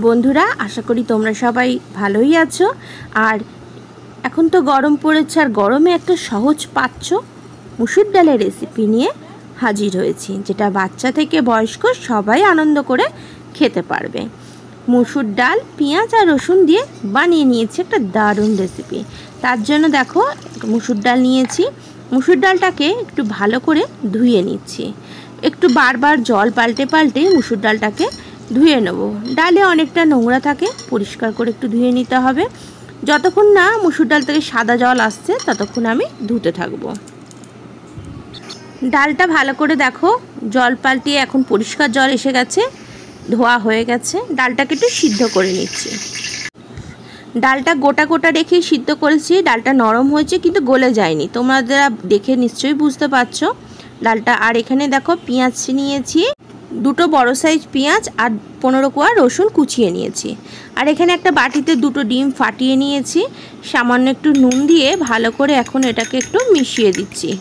বন্ধুরা, আশা করি তোমরা সবাই ভালোই আছো। আর এখন তো গরম পড়েছে, আর গরমে একটা সহজ পাচ্য মুসুর ডালের রেসিপি নিয়ে হাজির হয়েছি, যেটা বাচ্চা থেকে বয়স্ক সবাই আনন্দ করে খেতে পারবে। মুসুর ডাল, পেঁয়াজ আর রসুন দিয়ে বানিয়ে নিয়েছি একটা দারুণ রেসিপি। তার জন্য দেখো, মুসুর ডাল নিয়েছি। মুসুর ডালটাকে একটু ভালো করে ধুয়ে নিচ্ছি। একটু বারবার জল পাল্টে পাল্টে মুসুর ডালটাকে ধুয়ে নেব। ডালে অনেকটা নোংরা থাকে, পরিষ্কার করে একটু ধুয়ে নিতে হবে। যতক্ষণ না মুসুর ডাল থেকে সাদা জল আসছে ততক্ষণ আমি ধুতে থাকবো। ডালটা ভালো করে দেখো, জল পাল্টিয়ে এখন পরিষ্কার জল এসে গেছে, ধোয়া হয়ে গেছে। ডালটাকে একটু সিদ্ধ করে নিচ্ছি। ডালটা গোটা গোটা রেখে সিদ্ধ করেছি। ডালটা নরম হয়েছে কিন্তু গলে যায়নি, তোমরা দেখে নিশ্চয়ই বুঝতে পারছো ডালটা। আর এখানে দেখো, পেঁয়াজ নিয়েছি, দুটো বড় সাইজ পেঁয়াজ আর 15 কোয়া রসুন কুচিয়ে নিয়েছি। আর এখানে একটা বাটিতে 2টো ডিম ফাটিয়ে নিয়েছি। সামান্য একটু নুন দিয়ে ভালো করে এখন এটাকে একটু মিশিয়ে দিচ্ছি।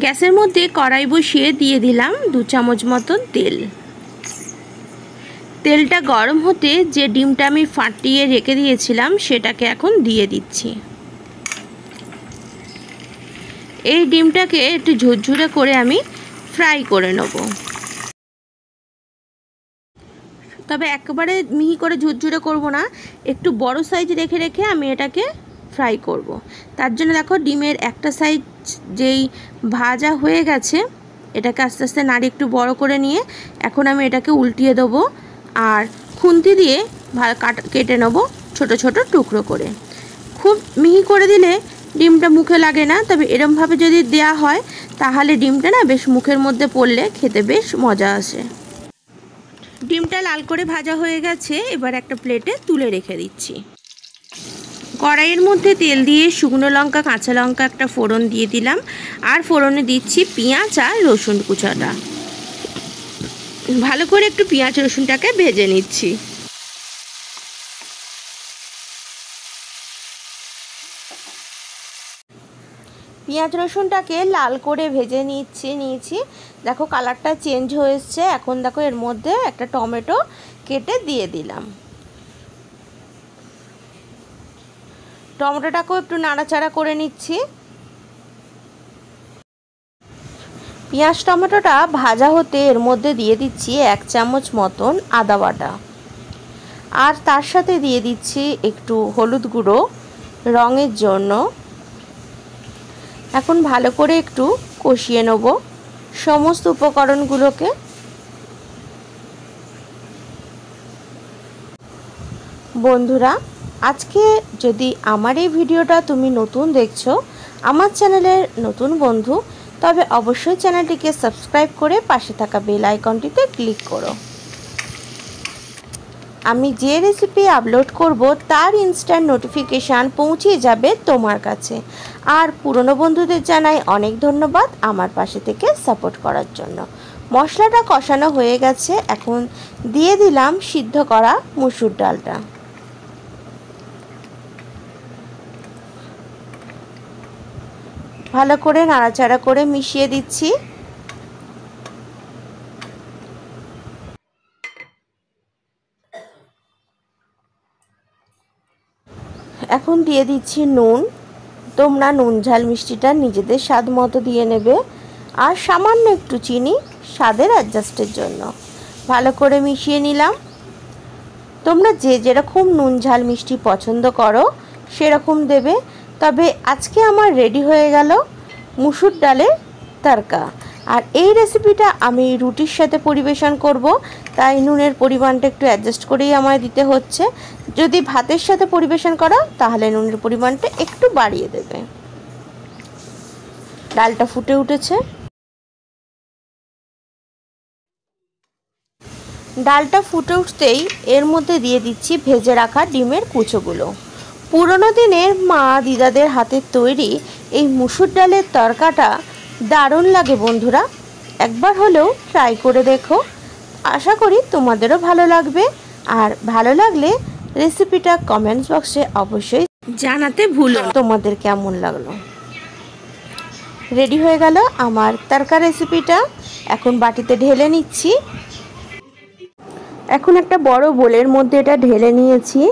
গ্যাসের মধ্যে কড়াই বসিয়ে দিয়ে দিলাম 2 চামচ মতন তেল। তেলটা গরম হতে যে ডিমটা আমি ফাটিয়ে রেখে দিয়েছিলাম সেটাকে এখন দিয়ে দিচ্ছি। এই ডিমটাকে একটু ঝুরঝুরে করে আমি ফ্রাই করে নেব। তবে একেবারে মিহি করে ঝুরঝুরে করব না, একটু বড় সাইজ রেখে রেখে আমি এটাকে ফ্রাই করব। তার জন্য দেখো, ডিমের একটা সাইজ যেই ভাজা হয়ে গেছে, এটাকে আস্তে আস্তে নাড়ি একটু বড় করে নিয়ে এখন আমি এটাকে উল্টিয়ে দেবো। আর খুন্তি দিয়ে কেটে নেব ছোট ছোট টুকরো করে। খুব মিহি করে দিলে ডিমটা মুখে লাগে না, তবে এরমভাবে যদি দেয়া হয় তাহলে ডিমটা না বেশ মুখের মধ্যে পড়লে খেতে বেশ মজা আসে। ডিমটা লাল করে ভাজা হয়ে গেছে, এবার একটা প্লেটে তুলে রেখে দিচ্ছি। কড়াইয়ের মধ্যে তেল দিয়ে শুকনো লঙ্কা, কাঁচা লঙ্কা একটা ফোড়ন দিয়ে দিলাম। আর ফোড়নে দিচ্ছি পেঁয়াজ আর রসুন কুচাটা। ভালো করে একটু পেঁয়াজ রসুনটাকে ভেজে নিচ্ছি। পেঁয়াজ রসুনটাকে লাল করে ভেজে নিয়েছি। দেখো, কালারটা চেঞ্জ হয়ে এসছে। এখন দেখো, এর মধ্যে একটা টমেটো কেটে দিয়ে দিলাম। টমেটোটাকেও একটু নাড়াচাড়া করে নিচ্ছি। পেঁয়াজ টমেটোটা ভাজা হতে এর মধ্যে দিয়ে দিচ্ছি 1 চামচ মতন আদা বাটা। আর তার সাথে দিয়ে দিচ্ছি একটু হলুদ গুঁড়ো রঙের জন্য। এখন ভালো করে একটু কষিয়ে নেব সমস্ত উপকরণগুলোকে। বন্ধুরা, আজকে যদি আমার এই ভিডিওটা তুমি নতুন দেখছো, আমার চ্যানেলের নতুন বন্ধু, তবে অবশ্যই চ্যানেলটিকে সাবস্ক্রাইব করে পাশে থাকা বেল আইকনটিতে ক্লিক করো। আমি যে রেসিপি আপলোড করব তার ইনস্ট্যান্ট নোটিফিকেশান পৌঁছে যাবে তোমার কাছে। আর পুরনো বন্ধুদের জানাই অনেক ধন্যবাদ আমার পাশে থেকে সাপোর্ট করার জন্য। মশলাটা কষানো হয়ে গেছে, এখন দিয়ে দিলাম সিদ্ধ করা মুসুর ডালটা। ভালো করে নাড়াচাড়া করে মিশিয়ে দিচ্ছি। এখন দিয়ে দিচ্ছি নুন। তোমরা নুন ঝাল মিষ্টিটা নিজেদের স্বাদ মতো দিয়ে নেবে। আর সামান্য একটু চিনি স্বাদের অ্যাডজাস্টের জন্য। ভালো করে মিশিয়ে নিলাম। তোমরা যে যেরকম নুন ঝাল মিষ্টি পছন্দ করো সেরকম দেবে। তবে আজকে আমার রেডি হয়ে গেল মুসুর ডালের তরকা। আর এই রেসিপিটা আমি রুটির সাথে পরিবেশন করব, তাই নুনের পরিমাণটা একটু অ্যাডজাস্ট করেই আমায় দিতে হচ্ছে। যদি ভাতের সাথে পরিবেশন করো তাহলে নুনের পরিমাণটা একটু বাড়িয়ে দেবে। ডালটা ফুটে উঠেছে। ডালটা ফুটে উঠতেই এর মধ্যে দিয়ে দিচ্ছি ভেজে রাখা ডিমের কুচোগুলো। পুরনো দিনের মা দিদাদের হাতের তৈরি এই মুসুর ডালের তরকাটা দারুণ লাগে বন্ধুরা। একবার হলেও ট্রাই করে দেখো, আশা করি তোমাদেরও ভালো লাগবে। আর ভালো লাগলে রেসিপিটা কমেন্টস বক্সে অবশ্যই জানাতে ভুলো না তোমাদের কেমন লাগলো। রেডি হয়ে গেল আমার তরকা রেসিপিটা। এখন বাটিতে ঢেলে নিচ্ছি। এখন একটা বড় বোলের মধ্যে এটা ঢেলে নিয়েছি,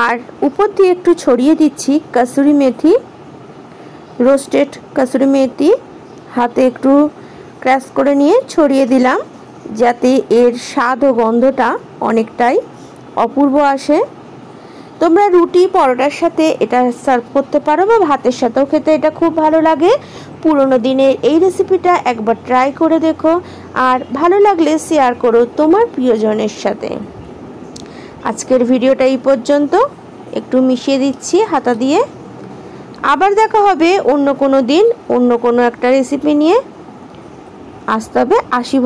আর উপর দিয়ে একটু ছড়িয়ে দিচ্ছি কসুরি মেথি, রোস্টেড কসুরি মেথি। হাতে একটু ক্রাশ করে নিয়ে ছড়িয়ে দিলাম, যাতে এর স্বাদ ও গন্ধটা অনেকটাই অপূর্ব আসে। তোমরা রুটি পরোটার সাথে এটা সার্ভ করতে পারো বা ভাতের সাথেও খেতে এটা খুব ভালো লাগে। পুরনো দিনের এই রেসিপিটা একবার ট্রাই করে দেখো, আর ভালো লাগলে শেয়ার করো তোমার প্রিয়জনের সাথে। আজকের ভিডিওটা এই পর্যন্ত। একটু মিশিয়ে দিচ্ছি হাতা দিয়ে। আবার দেখা হবে অন্য কোনো দিন অন্য কোনো একটা রেসিপি নিয়ে। আসতে হবে 80